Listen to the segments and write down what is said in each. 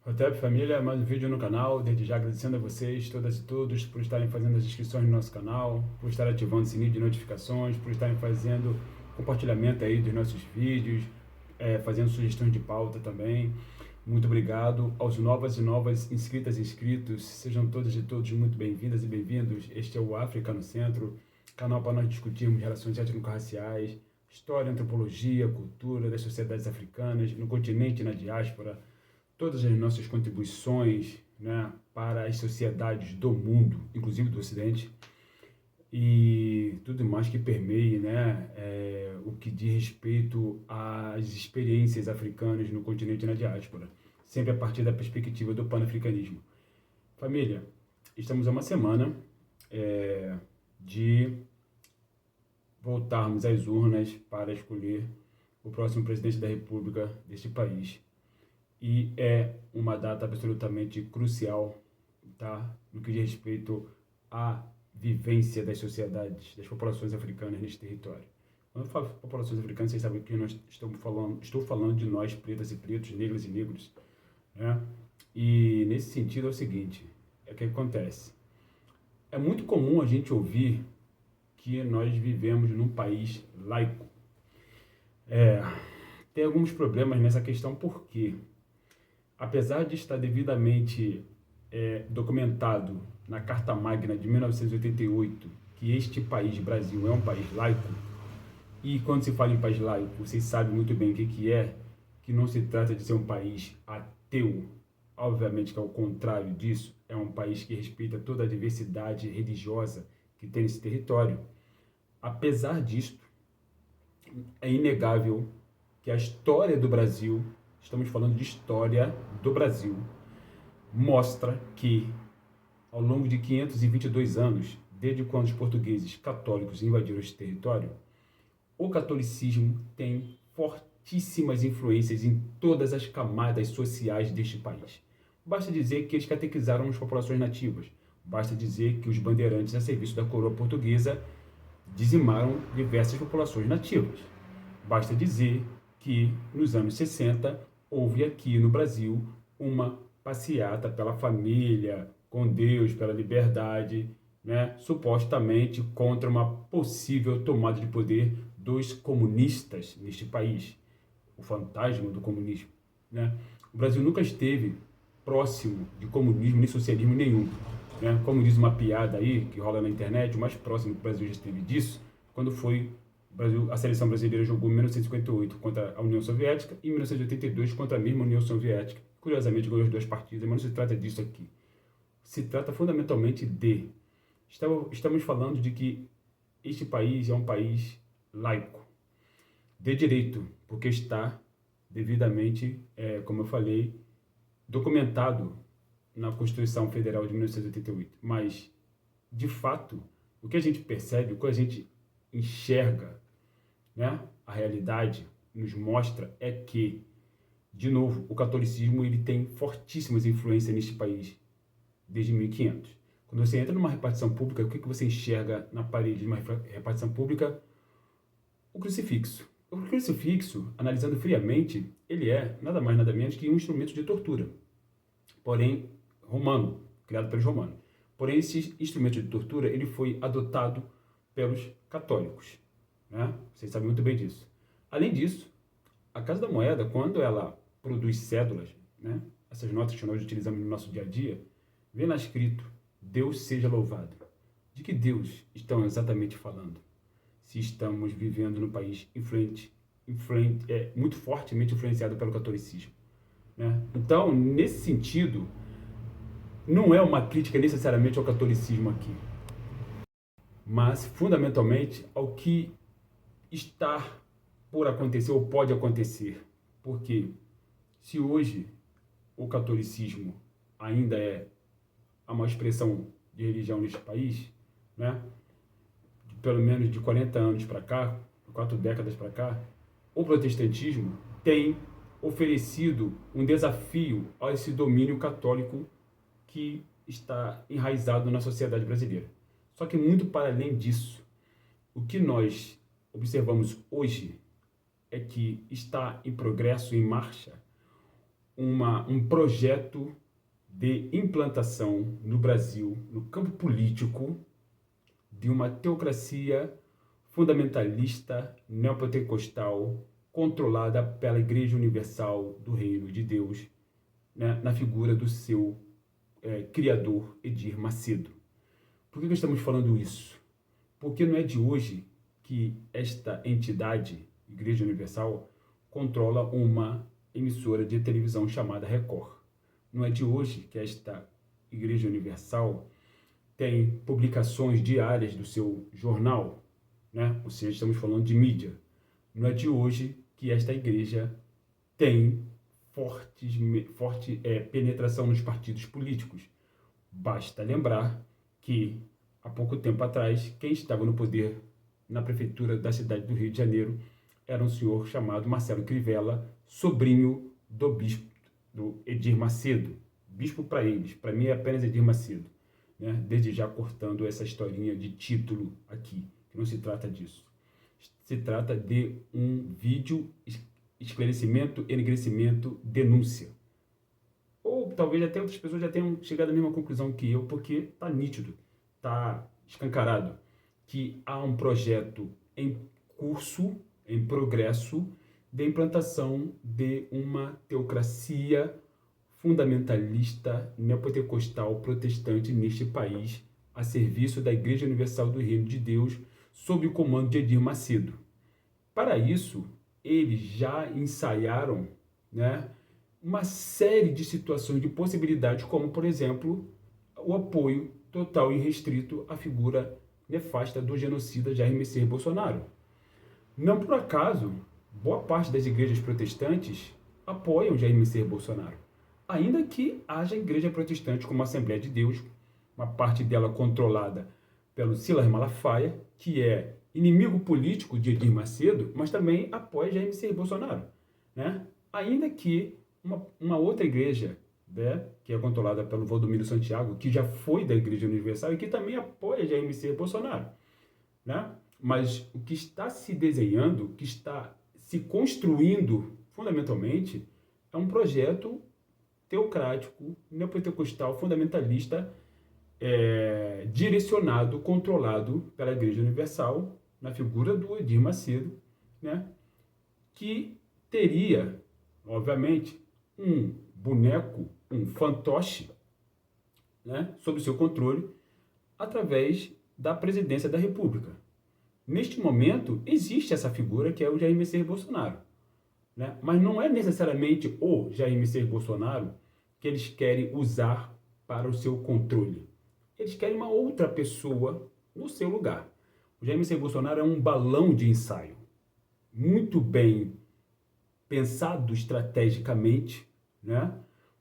Hotep Família, mais um vídeo no canal. Desde já agradecendo a vocês, todas e todos, por estarem fazendo as inscrições no nosso canal, por estar ativando o sininho de notificações, por estarem fazendo compartilhamento aí dos nossos vídeos, fazendo sugestões de pauta também. Muito obrigado aos novas e novas inscritas e inscritos. Sejam todas e todos muito bem-vindas e bem-vindos. Este é o África no Centro, canal para nós discutirmos relações étnico-raciais, história, antropologia, cultura das sociedades africanas, no continente e na diáspora, todas as nossas contribuições, né, para as sociedades do mundo, inclusive do Ocidente, e tudo mais que permeie, né, o que diz respeito às experiências africanas no continente e na diáspora, sempre a partir da perspectiva do panafricanismo. Família, estamos a uma semana de voltarmos às urnas para escolher o próximo presidente da República deste país. E é uma data absolutamente crucial, tá? No que diz respeito à vivência das sociedades, das populações africanas neste território. Quando eu falo populações africanas, vocês sabem que nós estou falando de nós, pretas e pretos, negras e negros, né? E nesse sentido é o seguinte, é o que acontece. É muito comum a gente ouvir que nós vivemos num país laico. Tem alguns problemas nessa questão, por quê? Apesar de estar devidamente documentado na Carta Magna de 1988 que este país, Brasil, é um país laico, e quando se fala em país laico, vocês sabem muito bem o que é, que não se trata de ser um país ateu, obviamente que ao contrário disso, é um país que respeita toda a diversidade religiosa que tem nesse território. Apesar disto, é inegável que a história do Brasil, estamos falando de história do Brasil, mostra que, ao longo de 522 anos, desde quando os portugueses católicos invadiram este território, o catolicismo tem fortíssimas influências em todas as camadas sociais deste país. Basta dizer que eles catequizaram as populações nativas, basta dizer que os bandeirantes a serviço da coroa portuguesa dizimaram diversas populações nativas. Basta dizer que, nos anos 60, houve aqui no Brasil uma passeata pela família, com Deus, pela liberdade, né, supostamente contra uma possível tomada de poder dos comunistas neste país, o fantasma do comunismo, né? O Brasil nunca esteve próximo de comunismo nem socialismo nenhum, né? Como diz uma piada aí que rola na internet, o mais próximo que o Brasil já esteve disso, quando foi a seleção brasileira jogou em 1958 contra a União Soviética e em 1982 contra a mesma União Soviética. Curiosamente ganhou as duas partidas, mas não se trata disso aqui. Se trata fundamentalmente de... Estamos falando de que este país é um país laico, de direito, porque está devidamente, como eu falei, documentado na Constituição Federal de 1988. Mas, de fato, o que a gente percebe, o que a gente enxerga, né, a realidade nos mostra é que, de novo, o catolicismo ele tem fortíssimas influências neste país desde 1500. Quando você entra numa repartição pública, o que você enxerga na parede de uma repartição pública? O crucifixo. O crucifixo, analisando friamente, ele é nada mais nada menos que um instrumento de tortura, porém romano, criado pelos romanos. Porém, esse instrumento de tortura ele foi adotado pelos católicos, né? Vocês sabem muito bem disso. Além disso, a Casa da Moeda, quando ela produz cédulas, né, essas notas que nós utilizamos no nosso dia a dia, vem lá escrito, Deus seja louvado. De que Deus estão exatamente falando? Se estamos vivendo num país muito fortemente influenciado pelo catolicismo, né? Então, nesse sentido, não é uma crítica necessariamente ao catolicismo aqui, mas fundamentalmente ao que está por acontecer ou pode acontecer. Porque se hoje o catolicismo ainda é a maior expressão de religião neste país, né, pelo menos de 40 anos para cá, 4 décadas para cá, o protestantismo tem oferecido um desafio a esse domínio católico que está enraizado na sociedade brasileira. Só que muito para além disso, o que nós observamos hoje é que está em progresso, em marcha, um projeto de implantação no Brasil, no campo político, de uma teocracia fundamentalista neopentecostal controlada pela Igreja Universal do Reino de Deus, né, na figura do seu criador, Edir Macedo. Por que estamos falando isso? Porque não é de hoje que esta entidade, Igreja Universal, controla uma emissora de televisão chamada Record. Não é de hoje que esta Igreja Universal tem publicações diárias do seu jornal, né? Ou seja, estamos falando de mídia. Não é de hoje que esta igreja tem forte penetração nos partidos políticos. Basta lembrar que, há pouco tempo atrás, quem estava no poder na prefeitura da cidade do Rio de Janeiro era um senhor chamado Marcelo Crivella, sobrinho do bispo, do Edir Macedo. Bispo para eles, para mim é apenas Edir Macedo. Né? Desde já cortando essa historinha de título aqui, que não se trata disso. Se trata de um vídeo esclarecimento, enegrecimento, denúncia. Ou talvez até outras pessoas já tenham chegado à mesma conclusão que eu, porque está nítido, está escancarado, que há um projeto em curso, em progresso, de implantação de uma teocracia fundamentalista neopentecostal protestante neste país, a serviço da Igreja Universal do Reino de Deus, sob o comando de Edir Macedo. Para isso, eles já ensaiaram, né, uma série de situações, de possibilidades, como, por exemplo, o apoio total e restrito à figura nefasta do genocida Jair Messias Bolsonaro. Não por acaso, boa parte das igrejas protestantes apoiam Jair Messias Bolsonaro. Ainda que haja igreja protestante como a Assembleia de Deus, uma parte dela controlada pelo Silas Malafaia, que é inimigo político de Edir Macedo, mas também apoia Jair Messias Bolsonaro. Né? Ainda que uma outra igreja, né, que é controlada pelo Valdomiro Santiago, que já foi da Igreja Universal e que também apoia Jair Messias Bolsonaro. Né? Mas o que está se desenhando, o que está se construindo fundamentalmente, é um projeto teocrático, neopentecostal, fundamentalista, direcionado, controlado pela Igreja Universal, na figura do Edir Macedo, né, que teria, obviamente, um boneco, um fantoche, né, sob seu controle, através da presidência da República. Neste momento, existe essa figura que é o Jair Messias Bolsonaro. Né? Mas não é necessariamente o Jair Messias Bolsonaro que eles querem usar para o seu controle. Eles querem uma outra pessoa no seu lugar. O Jair Messias Bolsonaro é um balão de ensaio, muito bem pensado estrategicamente, né?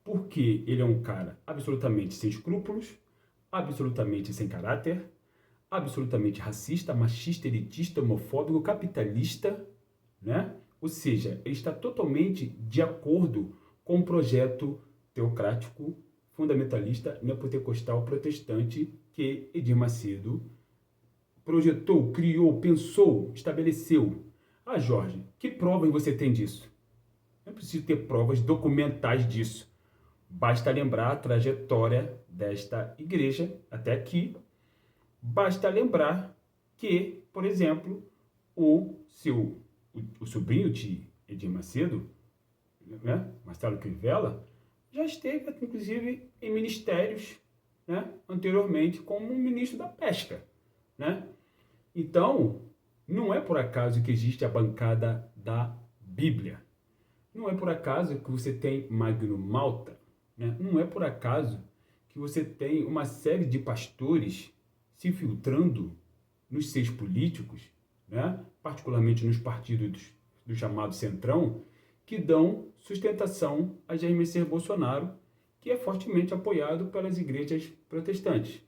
Porque ele é um cara absolutamente sem escrúpulos, absolutamente sem caráter, absolutamente racista, machista, elitista, homofóbico, capitalista, né? Ou seja, ele está totalmente de acordo com o projeto teocrático, fundamentalista, neopentecostal, protestante que Edir Macedo projetou, criou, pensou, estabeleceu. Ah, Jorge, que provas você tem disso? Não preciso ter provas documentais disso. Basta lembrar a trajetória desta igreja até aqui. Basta lembrar que, por exemplo, o sobrinho de Edir Macedo, né, Marcelo Crivella, já esteve, inclusive, em ministérios, né, anteriormente, como ministro da Pesca. Né? Então, não é por acaso que existe a bancada da Bíblia. Não é por acaso que você tem Magno Malta. Né? Não é por acaso que você tem uma série de pastores se filtrando nos seios políticos, né? Particularmente nos partidos do chamado Centrão, que dão sustentação a Jair Messias Bolsonaro, que é fortemente apoiado pelas igrejas protestantes.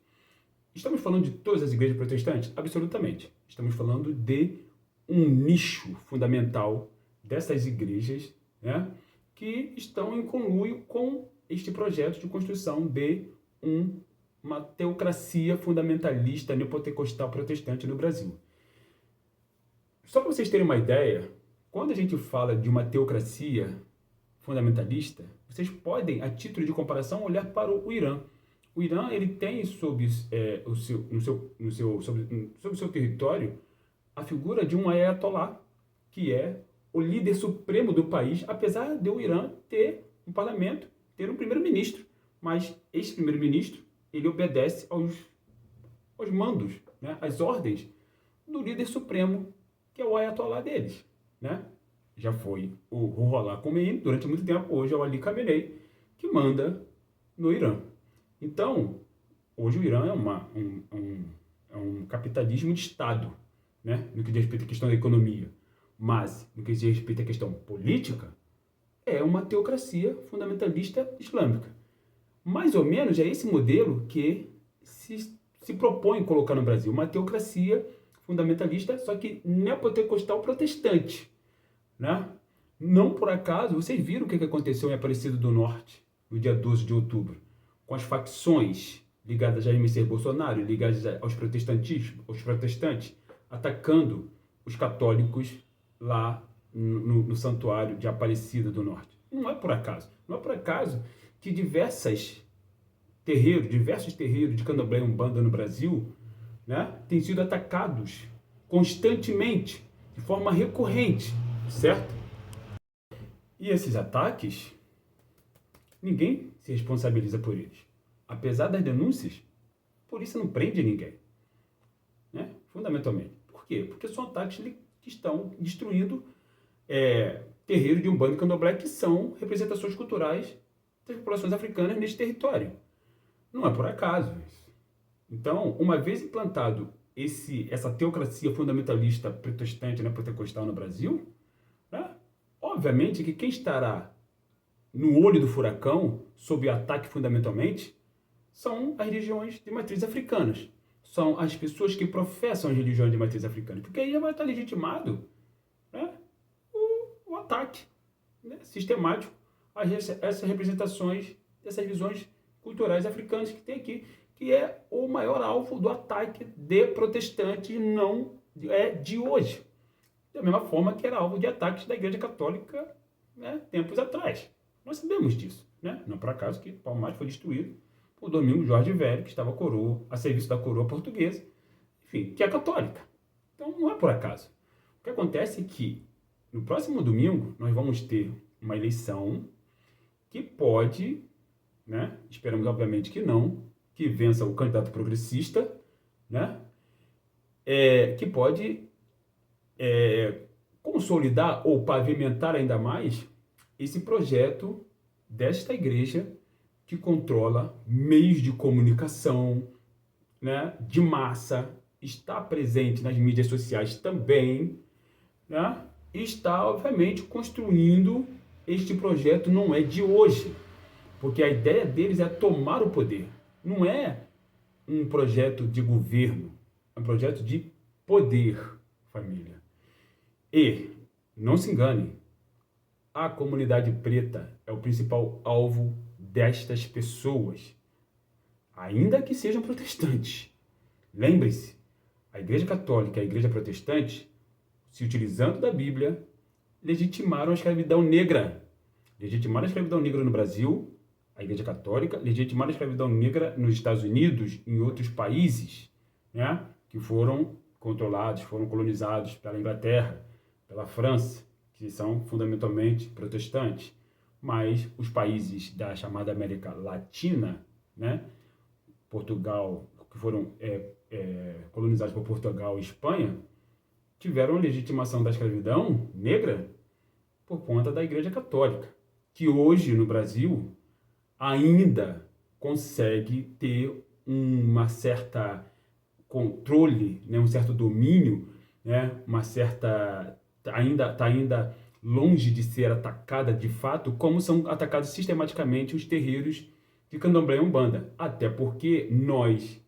Estamos falando de todas as igrejas protestantes? Absolutamente. Estamos falando de um nicho fundamental dessas igrejas, né, que estão em conluio com este projeto de construção de uma teocracia fundamentalista neopentecostal protestante no Brasil. Só para vocês terem uma ideia, quando a gente fala de uma teocracia fundamentalista, vocês podem, a título de comparação, olhar para o Irã. O Irã, ele tem sobre o seu território a figura de um ayatollah, que é o líder supremo do país, apesar de o Irã ter um parlamento, ter um primeiro-ministro. Mas esse primeiro-ministro, ele obedece aos mandos, né, às ordens do líder supremo, que é o ayatollah deles, né? Já foi o Ruhollah Khomeini durante muito tempo, hoje é o Ali Khamenei, que manda no Irã. Então, hoje o Irã é um capitalismo de Estado, né, no que diz respeito à questão da economia. Mas, no que diz respeito à questão política, é uma teocracia fundamentalista islâmica. Mais ou menos é esse modelo que se propõe colocar no Brasil. Uma teocracia fundamentalista, só que neopentecostal protestante, né? Não por acaso, vocês viram o que aconteceu em Aparecida do Norte, no dia 12 de outubro, com as facções ligadas a Jair Messias Bolsonaro, ligadas aos protestantes, atacando os católicos lá no santuário de Aparecida do Norte. Não é por acaso. Não é por acaso que diversos terreiros de candomblé e umbanda no Brasil, né, têm sido atacados constantemente, de forma recorrente, certo? E esses ataques, ninguém se responsabiliza por eles. Apesar das denúncias, a polícia não prende ninguém, né? Fundamentalmente. Por quê? Porque são ataques que estão destruindo terreiros de umbanda e candomblé, que são representações culturais das populações africanas neste território. Não é por acaso isso. Então, uma vez implantado essa teocracia fundamentalista protestante, né, pentecostal no Brasil, né, obviamente que quem estará no olho do furacão, sob ataque fundamentalmente, são as religiões de matriz africanas. São as pessoas que professam as religiões de matriz africana. Porque aí já vai estar legitimado, né, o ataque, né, sistemático a essas representações, essas visões culturais africanas que tem aqui, que é o maior alvo do ataque de protestantes, não de hoje. Da mesma forma que era alvo de ataques da Igreja Católica, né, tempos atrás. Nós sabemos disso, né? Não é por acaso que Palmares foi destruído por Domingos Jorge Velho, que estava a serviço da coroa portuguesa, enfim, que é católica. Então não é por acaso. O que acontece é que no próximo domingo nós vamos ter uma eleição que pode, né, esperamos obviamente que não, que vença o candidato progressista, né, que pode consolidar ou pavimentar ainda mais esse projeto desta igreja que controla meios de comunicação, né, de massa, está presente nas mídias sociais também, né, e está, obviamente, construindo este projeto. Não é de hoje, porque a ideia deles é tomar o poder. Não é um projeto de governo, é um projeto de poder, família. E, não se engane, a comunidade preta é o principal alvo destas pessoas, ainda que sejam protestantes. Lembre-se, a Igreja Católica e a Igreja Protestante, se utilizando da Bíblia, legitimaram a escravidão negra. Legitimaram a escravidão negra no Brasil, a Igreja Católica, legitimaram a escravidão negra nos Estados Unidos, em outros países, né, que foram controlados, foram colonizados pela Inglaterra, pela França, que são fundamentalmente protestantes. Mas os países da chamada América Latina, né, Portugal, que foram colonizados por Portugal e Espanha, tiveram a legitimação da escravidão negra por conta da Igreja Católica, que hoje no Brasil ainda consegue ter uma certa controle, né, um certo domínio, né, uma certa está ainda longe de ser atacada de fato, como são atacados sistematicamente os terreiros de candomblé e umbanda. Até porque nós,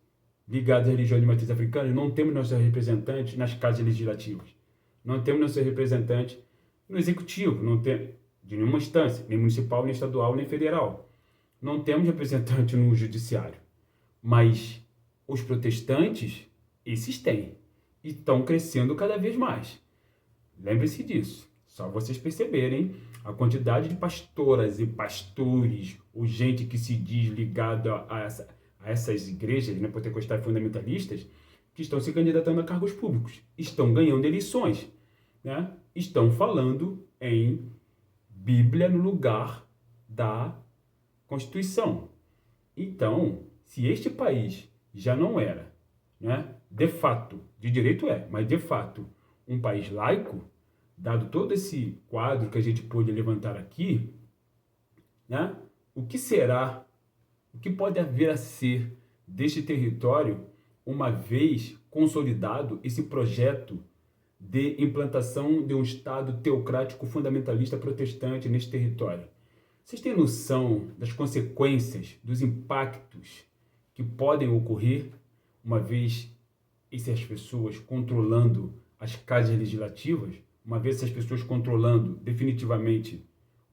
ligados à religião de matriz africana, não temos nossos representantes nas casas legislativas. Não temos nossos representantes no executivo, não tem de nenhuma instância, nem municipal, nem estadual, nem federal. Não temos representante no judiciário. Mas os protestantes, esses têm. E estão crescendo cada vez mais. Lembre-se disso. Só vocês perceberem a quantidade de pastoras e pastores, ou gente que se diz ligado a essas igrejas, né, pentecostais fundamentalistas, que estão se candidatando a cargos públicos, estão ganhando eleições, né? Estão falando em Bíblia no lugar da Constituição. Então, se este país já não era, né, de fato, de direito mas de fato, um país laico, dado todo esse quadro que a gente pôde levantar aqui, né, o que será, o que pode haver a ser deste território, uma vez consolidado esse projeto de implantação de um Estado teocrático fundamentalista protestante neste território? Vocês têm noção das consequências, dos impactos que podem ocorrer uma vez essas pessoas controlando as casas legislativas, uma vez essas pessoas controlando definitivamente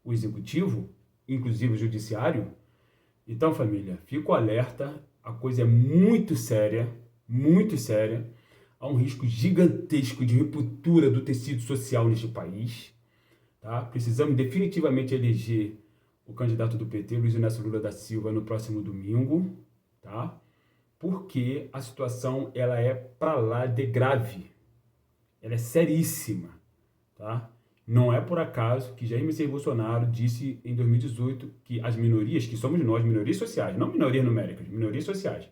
o executivo, inclusive o judiciário? Então, família, fico alerta, a coisa é muito séria, há um risco gigantesco de ruptura do tecido social neste país, tá? Precisamos definitivamente eleger o candidato do PT, Luiz Inácio Lula da Silva, no próximo domingo, tá? Porque a situação ela é para lá de grave, ela é seríssima, tá? Não é por acaso que Jair Messias Bolsonaro disse em 2018 que as minorias, que somos nós, minorias sociais, não minorias numéricas, minorias sociais,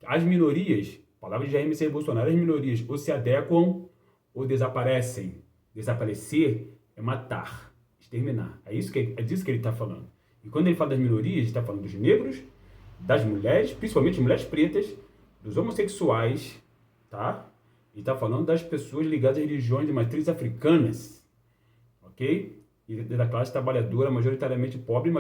as minorias, palavra de Jair Messias Bolsonaro, as minorias ou se adequam ou desaparecem. Desaparecer é matar, exterminar. É disso que ele está falando. E quando ele fala das minorias, ele está falando dos negros, das mulheres, principalmente mulheres pretas, dos homossexuais, tá? E está falando das pessoas ligadas a religiões de matriz africanas, ok? E da classe trabalhadora majoritariamente pobre,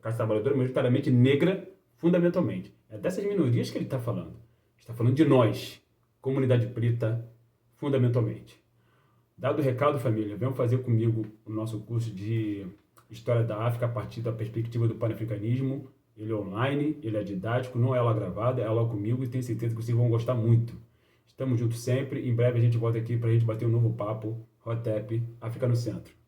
classe trabalhadora majoritariamente negra, fundamentalmente. É dessas minorias que ele está falando. Está falando de nós, comunidade preta, fundamentalmente. Dado o recado, família, venham fazer comigo o nosso curso de História da África a partir da perspectiva do panafricanismo. Ele é online, ele é didático, não é aula gravada, é aula comigo e tenho certeza que vocês vão gostar muito. Estamos juntos sempre. Em breve a gente volta aqui para a gente bater um novo papo. Hotep, África no Centro.